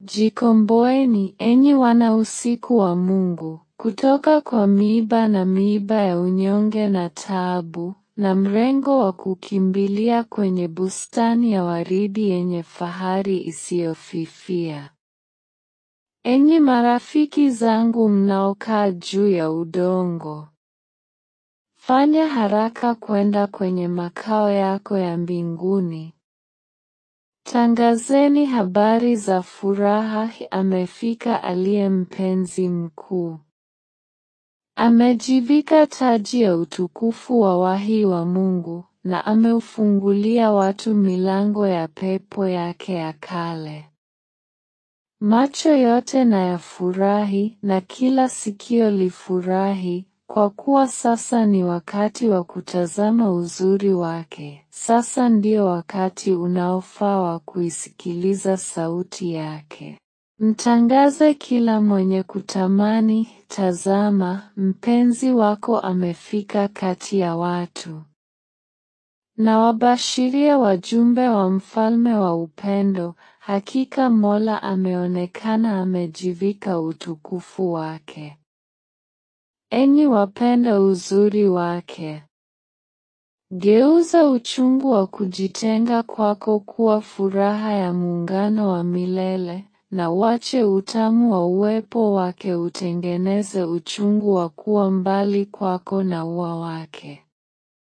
Jikomboeni, enyi wana usiku wa Mungu, kutoka kwa miiba na miiba ya unyonge na taabu, na mrengo wa kukimbilia kwenye bustani ya waridi yenye fahari isiyofifia. Enyi marafiki zangu mnaokaa juu ya udongo, fanya haraka kwenda kwenye makao yako ya mbinguni. Tangazeni habari za furaha, amefika aliye mpenzi mkuu. Amejivika taji ya utukufu wa wahi wa Mungu, na ameufungulia watu milango ya pepo yake ya kale. Macho yote na yafurahi, na kila sikio lifurahi, kwa kuwa sasa ni wakati wa kutazama uzuri wake. Sasa ndio wakati unaofaa wa kuisikiliza sauti yake. Mtangaze kila mwenye kutamani, tazama, mpenzi wako amefika kati ya watu. Na wabashirie wajumbe wa mfalme wa upendo, hakika Mola ameonekana amejivika utukufu wake. Enyi wapenda uzuri wake, geuza uchungu wa kujitenga kwako kuwa furaha ya muungano wa milele, na uache utamu wa uwepo wake utengeneze uchungu wa kuwa mbali kwako na ua wake.